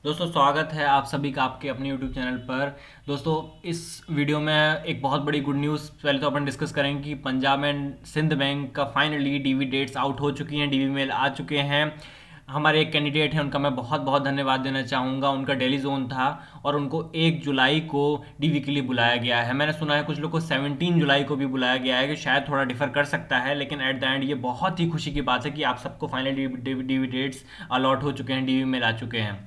दोस्तों स्वागत है आप सभी का आपके अपने YouTube चैनल पर। दोस्तों इस वीडियो में एक बहुत बड़ी गुड न्यूज़ पहले तो अपन डिस्कस करेंगे कि पंजाब एंड सिंध बैंक का फाइनली डीवी डेट्स आउट हो चुकी हैं, डीवी मेल आ चुके हैं। हमारे एक कैंडिडेट हैं, उनका मैं बहुत बहुत धन्यवाद देना चाहूँगा। उनका डेली जोन था और उनको 1 जुलाई को डीवी के लिए बुलाया गया है। मैंने सुना है कुछ लोग को 17 जुलाई को भी बुलाया गया है, कि शायद थोड़ा डिफर कर सकता है, लेकिन एट द एंड ये बहुत ही खुशी की बात है कि आप सबको फाइनली डीवी डेट्स अलॉट हो चुके हैं, डीवी मेल आ चुके हैं।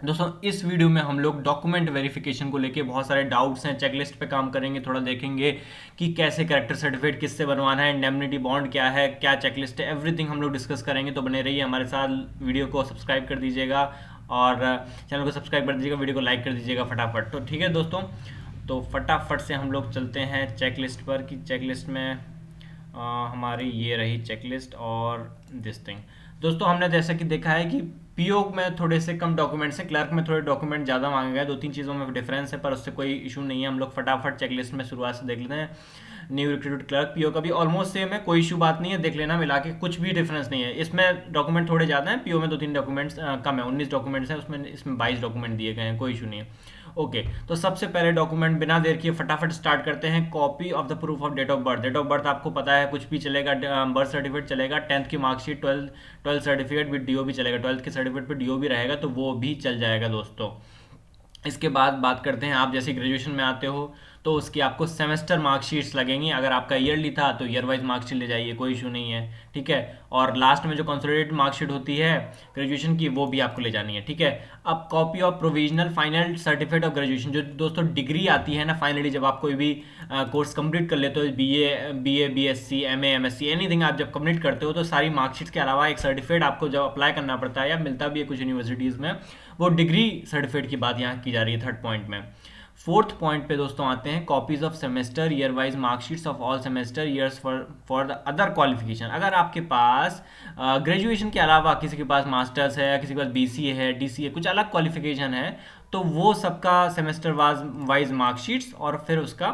दोस्तों इस वीडियो में हम लोग डॉक्यूमेंट वेरिफिकेशन को लेके बहुत सारे डाउट्स हैं, चेकलिस्ट पे काम करेंगे, थोड़ा देखेंगे कि कैसे कैरेक्टर सर्टिफिकेट किससे बनवाना है, इंडेमनिटी बॉन्ड क्या है, क्या चेकलिस्ट है, एवरीथिंग हम लोग डिस्कस करेंगे। तो बने रहिए हमारे साथ, वीडियो को सब्सक्राइब कर दीजिएगा और चैनल को सब्सक्राइब कर दीजिएगा, वीडियो को लाइक कर दीजिएगा फटाफट। तो ठीक है दोस्तों, तो फटाफट से हम लोग चलते हैं चेकलिस्ट पर कि चेकलिस्ट में हमारी ये रही चेकलिस्ट और दिस थिंग। दोस्तों हमने जैसा कि देखा है कि पीओ में थोड़े से कम डॉक्यूमेंट्स हैं, क्लर्क में थोड़े डॉक्यूमेंट ज़्यादा मांगे गए, 2-3 चीज़ों में डिफरेंस है, पर उससे कोई इशू नहीं है। हम लोग फटाफट चेकलिस्ट में शुरुआत से देख लेते हैं। न्यू रिक्रूटेड क्लर्क पीओ का भी ऑलमोस्ट सेम है, कोई इशू बात नहीं है, देख लेना मिला के, कुछ भी डिफरेंस नहीं है। इसमें डॉक्यूमेंट थोड़े ज़्यादा हैं, पीओ में 2-3 डॉक्यूमेंट्स कम है, 19 डॉक्यूमेंट्स हैं उसमें, इसमें 22 डॉक्यूमेंट दिए गए हैं, कोई इशू नहीं है। ओके तो सबसे पहले डॉक्यूमेंट बिना देर किए फटाफट स्टार्ट करते हैं। Copy of the proof of date of birth. Date of birth आपको पता है कुछ भी चलेगा, बर्थ सर्टिफिकेट चलेगा, 10th की marksheet, 12th certificate with do भी चलेगा, 12th के सर्टिफिकेट पे डीओ भी रहेगा, तो वो भी चल जाएगा दोस्तों। इसके बाद बात करते हैं, आप जैसे ग्रेजुएशन में आते हो तो उसकी आपको सेमेस्टर मार्कशीट्स लगेंगी। अगर आपका ईयरली था तो ईयर वाइज मार्कशीट ले जाइए, कोई इशू नहीं है, ठीक है। और लास्ट में जो कंसोलिडेटेड मार्कशीट होती है ग्रेजुएशन की, वो भी आपको ले जानी है, ठीक है। अब copy of provisional final certificate of graduation, जो दोस्तों डिग्री आती है ना फाइनली, जब आप कोई भी कोर्स कंप्लीट कर लेते हो, B A B S C M M S C anything, आप जब कंप्लीट करते हो तो सारी मार्कशीट्स के अलावा एक सर्टिफिकेट आपको जब अप्लाई करना पड़ता है या मिलता भी है कुछ यूनिवर्सिटीज़ में, वो डिग्री सर्टिफिकेट की बात यहाँ की जा रही है थर्ड पॉइंट में। फोर्थ पॉइंट पे दोस्तों आते हैं, copies of semester year wise marksheets of all semester years for the other qualification. अगर आपके पास ग्रेजुएशन के अलावा किसी के पास मास्टर्स है, किसी के पास बीसीए है, डीसीए, कुछ अलग क्वालिफिकेशन है, तो वो सबका सेमेस्टर वाइज मार्कशीट्स और फिर उसका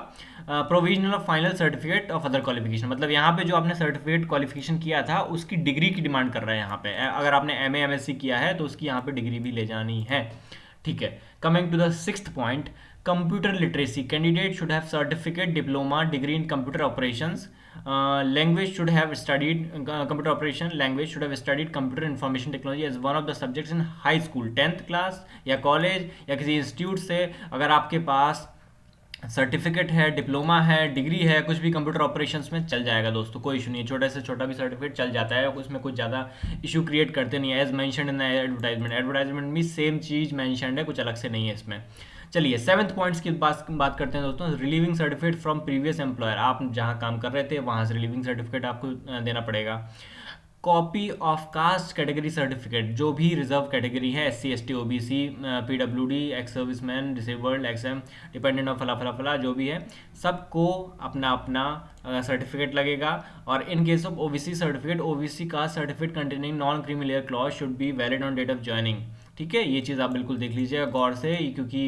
provisional of final certificate of other qualification. मतलब यहाँ पे जो आपने सर्टिफिकेट क्वालिफिकेशन किया था उसकी डिग्री की डिमांड कर रहा है यहाँ पे। अगर आपने एमए एमएससी किया है तो उसकी यहाँ पे डिग्री भी ले जानी है, ठीक है। Coming to the sixth point, computer literacy. Candidate should have certificate, diploma, degree in computer operations, language should have studied computer operation, language should have studied computer information technology as one of the subjects in high school, 10th class या college या किसी institute से। अगर आपके पास certificate है, diploma है, degree है, कुछ भी कंप्यूटर ऑपरेशंस में चल जाएगा दोस्तों, कोई इशू नहीं है, छोटे से छोटा भी सर्टिफिकेट चल जाता है, उसमें कुछ ज़्यादा इशू क्रिएट करते नहीं है। As mentioned in advertisement, advertisement में सेम चीज़ मैंशनड है, कुछ अलग से नहीं है इसमें। चलिए सेवन्थ पॉइंट्स की बात करते हैं दोस्तों। Relieving certificate from previous employer, आप जहाँ काम कर रहे थे वहाँ से रिलीविंग सर्टिफिकेट आपको देना पड़ेगा। Copy of caste category certificate, जो भी रिजर्व कैटेगरी है, S C S T O B C, P W D, ex serviceman, disabled, X M, dependent of फला फला फला, जो भी है सबको अपना अपना सर्टिफिकेट लगेगा। और in case of OBC certificate, OBC caste certificate containing non creamy layer clause should be valid on date of joining, ठीक है। ये चीज़ आप बिल्कुल देख लीजिएगा गौर से, क्योंकि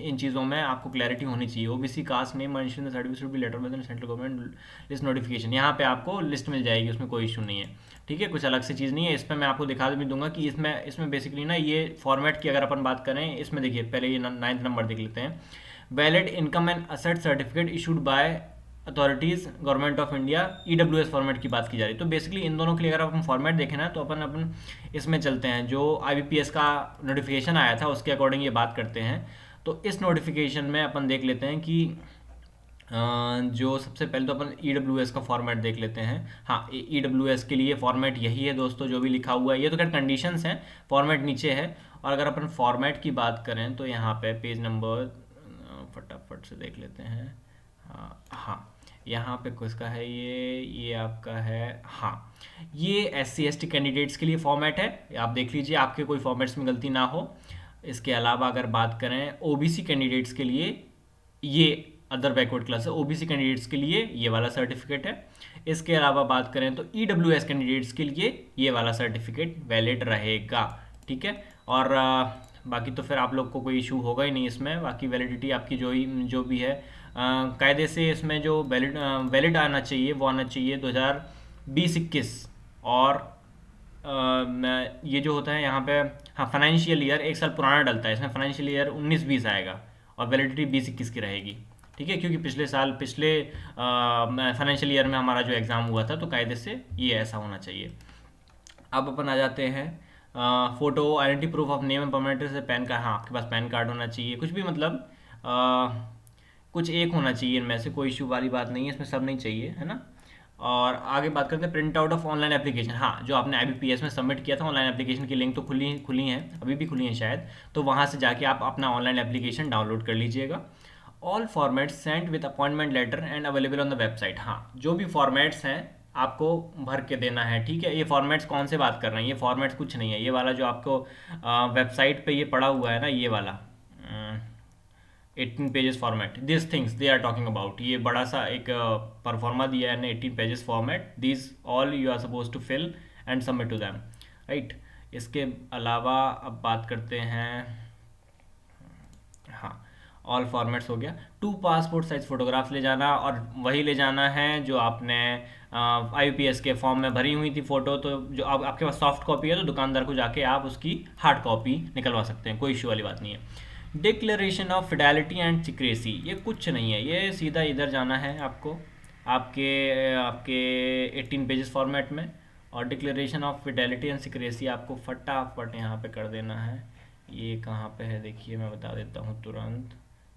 इन चीज़ों में आपको क्लैरिटी होनी चाहिए। OBC caste name mention the certificate should be letter with central government list notification, यहाँ पे आपको लिस्ट मिल जाएगी, उसमें कोई इशू नहीं है, ठीक है, कुछ अलग से चीज़ नहीं है। इस पर मैं आपको दिखा भी दूंगा कि इसमें बेसिकली ना ये फॉर्मेट की अगर अपन बात करें, इसमें देखिए पहले ये 9th नंबर देख लेते हैं। Valid income and asset certificate issued by authorities government of India, EWS format की बात की जा रही है। तो बेसिकली इन दोनों के लिए अगर अपन फॉर्मेट देखें ना, तो अपन इसमें चलते हैं, जो आईबीपीएस का नोटिफिकेशन आया था उसके अकॉर्डिंग ये बात करते हैं। तो इस नोटिफिकेशन में अपन देख लेते हैं कि जो सबसे पहले तो अपन ई का फॉर्मेट देख लेते हैं। हाँ, ई के लिए फॉर्मेट यही है दोस्तों, जो भी लिखा हुआ है, ये तो खैर कंडीशंस हैं, फॉर्मेट नीचे है। और अगर अपन फॉर्मेट की बात करें तो यहाँ पे पेज नंबर फटाफट से देख लेते हैं। हाँ हाँ, यहाँ पे किसका है ये आपका है। हाँ, ये SC ST कैंडिडेट्स के लिए फॉर्मेट है, आप देख लीजिए आपके कोई फॉर्मेट्स में गलती ना हो। इसके अलावा अगर बात करें ओबीसी कैंडिडेट्स के लिए, ये अदर बैकवर्ड क्लास है, ओबीसी कैंडिडेट्स के लिए ये वाला सर्टिफिकेट है। इसके अलावा बात करें तो ईडब्ल्यूएस कैंडिडेट्स के लिए ये वाला सर्टिफिकेट वैलिड रहेगा, ठीक है। और बाकी तो फिर आप लोग को कोई इशू होगा ही नहीं इसमें, बाकी वैलिडिटी आपकी जो भी है कायदे से इसमें जो वैलिड आना चाहिए वो आना चाहिए 2020-21। और ये जो होता है यहाँ पे, हाँ, फाइनेंशियल ईयर 1 साल पुराना डलता है इसमें, फाइनेंशियल ईयर 19-20 आएगा और वैलिडिटी 20-21 की रहेगी। ठीक है, क्योंकि पिछले फाइनेंशियल ईयर में हमारा जो एग्ज़ाम हुआ था, तो कायदे से ये ऐसा होना चाहिए। अब अपन आ जाते हैं photo, identity proof of name and permanent से पैन कार्ड। हाँ, आपके पास पैन कार्ड होना चाहिए, कुछ भी मतलब कुछ एक होना चाहिए इनमें से, कोई इशू वाली बात नहीं है इसमें, सब नहीं चाहिए, है ना। और आगे बात करते हैं print out of online application. हाँ, जो आपने IBPS में सबमिट किया था, ऑनलाइन एप्लीकेशन की लिंक तो खुली खुली है, अभी भी खुली है शायद, तो वहाँ से जाके आप अपना ऑनलाइन एप्लीकेशन डाउनलोड कर लीजिएगा। All formats sent with appointment letter and available on the website. हाँ, जो भी फॉर्मेट्स हैं आपको भर के देना है। ठीक है, ये फॉर्मेट्स कौन से बात कर रहे हैं, ये फॉर्मेट्स कुछ नहीं है, ये वाला जो आपको वेबसाइट पे ये पड़ा हुआ है ना, ये वाला 18 pages format, this things they are talking about. ये बड़ा सा एक परफॉर्मा दिया है ना, 18 pages format, this all you are suppose to fill and submit to them, right. इसके अलावा अब बात करते हैं, हाँ, ऑल फॉर्मेट्स हो गया। 2 पासपोर्ट साइज फोटोग्राफ्स ले जाना, और वही ले जाना है जो आपने IBPS के फॉर्म में भरी हुई थी फ़ोटो। तो जो आपके पास सॉफ्ट कॉपी है तो दुकानदार को जाके आप उसकी हार्ड कॉपी निकलवा सकते हैं, कोई इशू वाली बात नहीं है। Declaration of Fidelity and secrecy, ये कुछ नहीं है, ये सीधा इधर जाना है आपको, आपके आपके 18 पेजेस फॉर्मेट में, और declaration of Fidelity and secrecy आपको फटाफट यहाँ पे कर देना है। ये कहाँ पे है देखिए, मैं बता देता हूँ तुरंत,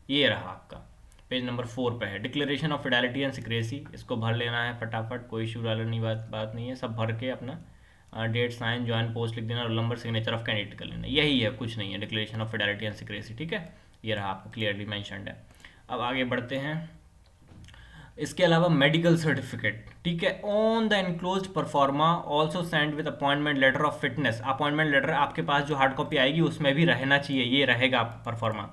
ये रहा आपका पेज नंबर 4 पे है, declaration of Fidelity and secrecy. इसको भर लेना है फटाफट, कोई इशू वाला नहीं, बात नहीं है, सब भर के अपना डेट, साइन, ज्वाइन पोस्ट लिख देना, roll number, signature of candidate कर लेना, यही है, कुछ नहीं है, declaration of Fidelity and secrecy. ठीक है, ये रहा आपको क्लियरली मैंशनड है। अब आगे बढ़ते हैं। इसके अलावा मेडिकल सर्टिफिकेट, ठीक है, on the enclosed proforma also send with appointment letter of fitness. Appointment letter आपके पास जो हार्ड कॉपी आएगी उसमें भी रहना चाहिए, ये रहेगा proforma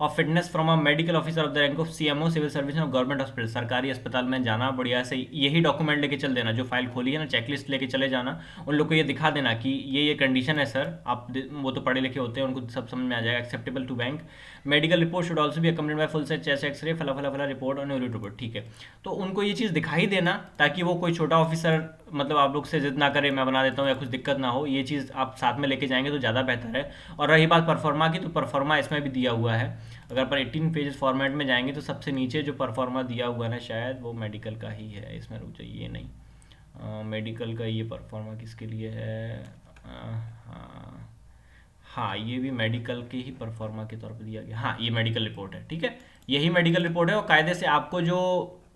of fitness from a medical officer of the rank of CMO, civil service of government hospital. सरकारी अस्पताल में जाना, बढ़िया से यही डॉक्यूमेंट लेके चल देना, जो फाइल खोली है ना, चेकलिस्ट लेके चले जाना, उन लोग को ये दिखा देना कि ये कंडीशन है सर, आप वो तो पढ़े लिखे होते हैं, उनको सब समझ में आ जाएगा। Acceptable to bank. Medical report should also भी accompanied by full set chest X-ray, फला फला फला रिपोर्ट और रिपोर्ट। ठीक है, तो उनको ये चीज़ दिखाई देना, ताकि वो कोई छोटा ऑफिसर मतलब आप लोग से जिद ना करे, मैं बना देता हूँ या कुछ दिक्कत ना हो, ये चीज़ आप साथ में लेके जाएंगे तो ज़्यादा बेहतर है। और रही बात परफॉर्मा की, तो परफॉर्मा इसमें भी दिया हुआ है। अगर पर 18 पेजेस फॉर्मेट में जाएंगे तो सबसे नीचे जो परफॉर्मा दिया हुआ है ना, शायद वो मेडिकल का ही है, इसमें रुक जाइए, नहीं, मेडिकल का ये परफॉर्मा किसके लिए है, हाँ हाँ, ये भी मेडिकल के ही परफॉर्मा के तौर पर दिया गया। हाँ, ये मेडिकल रिपोर्ट है, ठीक है, यही मेडिकल रिपोर्ट है, और कायदे से आपको जो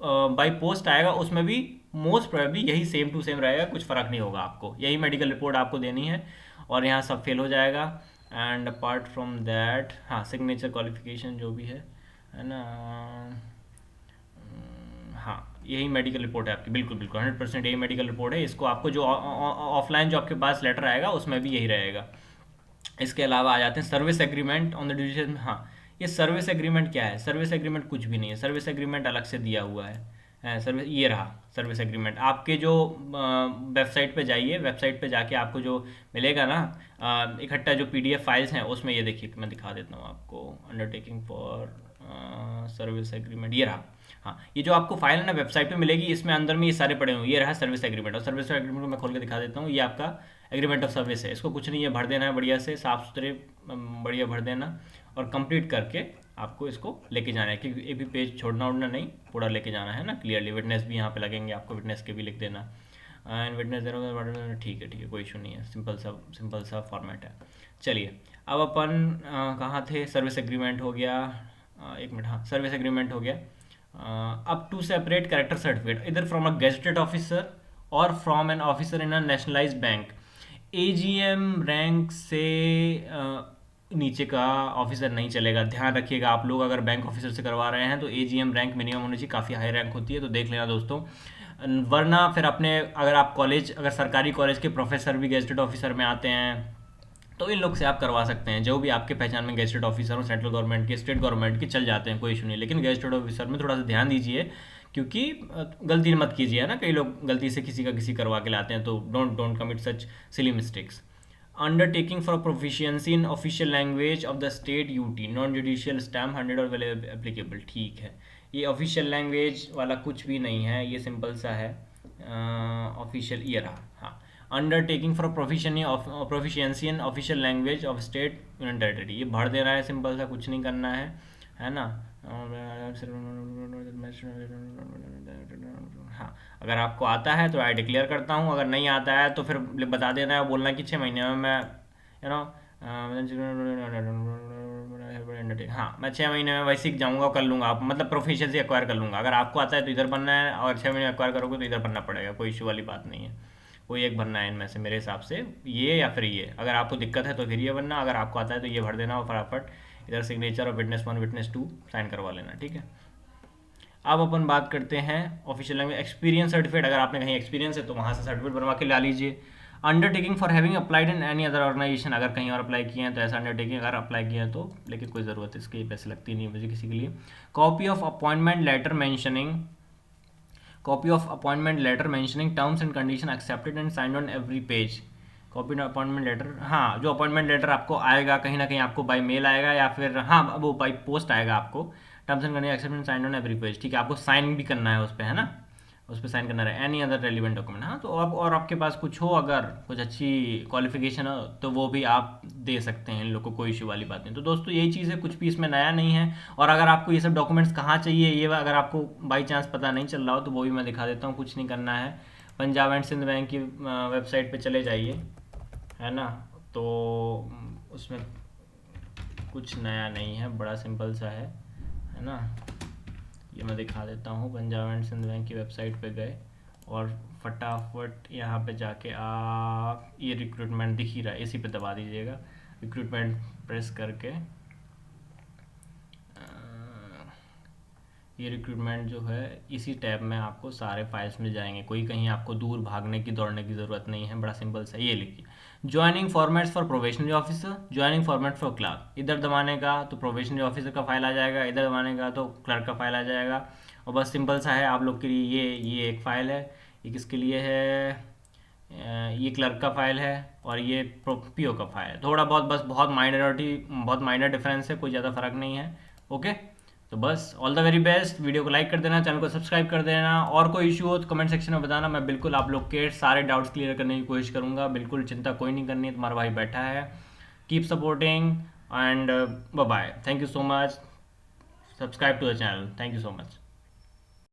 बाई पोस्ट आएगा उसमें भी मोस्ट प्रोबेबली यही सेम टू सेम रहेगा, कुछ फ़र्क नहीं होगा, आपको यही मेडिकल रिपोर्ट आपको देनी है, और यहाँ सब फेल हो जाएगा। एंड अपार्ट फ्रॉम दैट, हाँ, सिग्नेचर क्वालिफिकेशन जो भी है ना, हाँ, यही मेडिकल रिपोर्ट है आपकी, बिल्कुल बिल्कुल 100% यही मेडिकल रिपोर्ट है। इसको आपको जो ऑफलाइन जो आपके पास लेटर आएगा उसमें भी यही रहेगा। इसके अलावा आ जाते हैं service agreement on the duration. हाँ, ये सर्विस एग्रीमेंट क्या है, सर्विस एग्रीमेंट कुछ भी नहीं है, सर्विस एग्रीमेंट अलग से दिया हुआ है सर्विस, ये रहा सर्विस एग्रीमेंट। आपके जो वेबसाइट पे जाइए, वेबसाइट पे जाके आपको जो मिलेगा ना इकट्ठा जो PDF फाइल्स हैं, उसमें ये देखिए, मैं दिखा देता हूँ आपको, अंडरटेकिंग फॉर सर्विस एग्रीमेंट, ये रहा। हाँ, ये जो आपको फाइल है ना वेबसाइट पे मिलेगी, इसमें अंदर में ये सारे पड़े हुए, ये रहा सर्विस एग्रीमेंट। और सर्विस एग्रीमेंट को मैं खोल के दिखा देता हूँ, ये आपका एग्रीमेंट ऑफ सर्विस है, इसको कुछ नहीं है, भर देना है बढ़िया से, साफ सुथरे बढ़िया भर देना, और कंप्लीट करके आपको इसको लेके जाना है, क्योंकि एक भी पेज छोड़ना उड़ना नहीं, पूरा लेके जाना है ना क्लियरली। विटनेस भी यहाँ पे लगेंगे, आपको विटनेस के भी लिख देना, एंड विटनेस देना, ठीक है, कोई इशू नहीं है, सिंपल सा फॉर्मेट है। चलिए, अब अपन कहाँ थे, सर्विस एग्रीमेंट हो गया, एक मिनट, हाँ, सर्विस एग्रीमेंट हो गया। अब टू सेपरेट कैरेक्टर सर्टिफिकेट इधर फ्रॉम अ गेजेटेड ऑफिसर और from an officer in a nationalised bank. AGM rank से नीचे का ऑफिसर नहीं चलेगा, ध्यान रखिएगा आप लोग, अगर बैंक ऑफिसर से करवा रहे हैं तो AGM रैंक मिनिमम होनी चाहिए, काफ़ी हाई रैंक होती है, तो देख लेना दोस्तों। वरना फिर अपने अगर आप कॉलेज, अगर सरकारी कॉलेज के प्रोफेसर भी गेजेटेड ऑफिसर में आते हैं, तो इन लोग से आप करवा सकते हैं, जो भी आपके पहचान में गेजेटेड ऑफिसर हो, सेंट्रल गवर्नमेंट के, स्टेट गवर्नमेंट के, चल जाते हैं, कोई इशू नहीं। लेकिन गेजेटेड ऑफिसर में थोड़ा सा ध्यान दीजिए, क्योंकि गलती मत कीजिए ना, कई लोग गलती से किसी का किसी करवा के लाते हैं, तो don't commit such silly mistakes. Undertaking for proficiency in official language of the state UT, non judicial stamp 100 और वेल एप्लीकेबल, ठीक है। ये ऑफिशियल लैंग्वेज वाला कुछ भी नहीं है, ये सिंपल सा है, ऑफिशियल, ये रहा। हाँ, undertaking for proficiency in official language of state union territory, ये भर देना है, सिंपल सा, कुछ नहीं करना है ना। हाँ, अगर आपको आता है तो आई डिक्लेयर करता हूँ, अगर नहीं आता है तो फिर बता देना है, बोलना कि 6 महीने में मैं हाँ, मैं 6 महीने में वही सीख जाऊंगा, कर लूंगा, आप मतलब प्रोफिशिएंसी एक्वायर कर लूंगा। अगर आपको आता है तो इधर बनना है, और 6 महीने एक्वायर करोगे तो इधर बनना पड़ेगा, कोई इशू वाली बात नहीं है। कोई एक भरना है इनमें से मेरे हिसाब से, ये या फिर ये। अगर आपको दिक्कत है तो फिर ये बनना, अगर आपको आता है तो ये भर देना और फटाफट इधर सिग्नेचर और विटनेस 1 विटनेस 2 साइन करवा लेना, ठीक है। अब अपन बात करते हैं ऑफिशियल लैंग्वेज एक्सपीरियंस सर्टिफिकेट। अगर आपने कहीं एक्सपीरियंस है तो वहाँ से सर्टिफिकेट बनवा के ला लीजिए। Undertaking for having applied in any other organisation, अगर कहीं और अप्लाई किए हैं तो ऐसा अंडरटेकिंग अगर अप्लाई किया है तो, लेकिन कोई ज़रूरत इसकी पैसे लगती नहीं है मुझे किसी के लिए। Copy of appointment letter mentioning terms and condition accepted and signed on every page. Copy appointment letter, हाँ, जो अपॉइंटमेंट लेटर आपको आएगा कहीं ना कहीं, आपको बाई मेल आएगा या फिर हाँ वो बाई पोस्ट आएगा आपको। Terms and condition accepted and signed on every page, ठीक है, आपको साइन भी करना है उस पर, है ना, उस पर साइन करना है। एनी अदर रेलिवेंट डॉक्यूमेंट, हाँ, तो अब और आपके पास कुछ हो, अगर कुछ अच्छी क्वालिफिकेशन हो तो वो भी आप दे सकते हैं इन लोग को, कोई इशू वाली बात नहीं। तो दोस्तों यही चीज़ है, कुछ भी इसमें नया नहीं है। और अगर आपको ये सब डॉक्यूमेंट्स कहाँ चाहिए, ये अगर आपको बाई चांस पता नहीं चल रहा हो तो वो भी मैं दिखा देता हूँ, कुछ नहीं करना है। पंजाब एंड सिंध बैंक की वेबसाइट पे चले जाइए, है ना, तो उसमें कुछ नया नहीं है, बड़ा सिंपल सा है ना। ये मैं दिखा देता हूँ, पंजाब एंड सिंध बैंक की वेबसाइट पे गए और फटाफट यहाँ पे जाके आप, ये रिक्रूटमेंट दिख ही रहा है, इसी पे दबा दीजिएगा, रिक्रूटमेंट प्रेस करके ये रिक्रूटमेंट जो है, इसी टैब में आपको सारे फाइल्स मिल जाएंगे, कोई कहीं आपको दूर भागने की दौड़ने की ज़रूरत नहीं है, बड़ा सिंपल सा। ये लिखिए, joining formats for probationary officer, joining format for clerk, इधर दबाने का तो प्रोबेशनरी ऑफिसर का फाइल आ जाएगा, इधर दबाने का तो क्लर्क का फाइल आ जाएगा। और बस सिंपल सा है आप लोग के लिए, ये एक फ़ाइल है, ये किसके लिए है, ये क्लर्क का फाइल है, और ये पीओ का फाइल है। थोड़ा बहुत, बस बहुत माइनर डिफरेंस है, कोई ज़्यादा फर्क नहीं है। ओके, तो बस all the very best. Video को लाइक कर देना, चैनल को सब्सक्राइब कर देना, और कोई इशू हो तो कमेंट सेक्शन में बताना, मैं बिल्कुल आप लोग के सारे डाउट्स क्लियर करने की कोशिश करूँगा। बिल्कुल चिंता कोई नहीं करनी है, तुम्हारा भाई बैठा है। Keep supporting and bye bye, thank you so much, subscribe to the channel, thank you so much.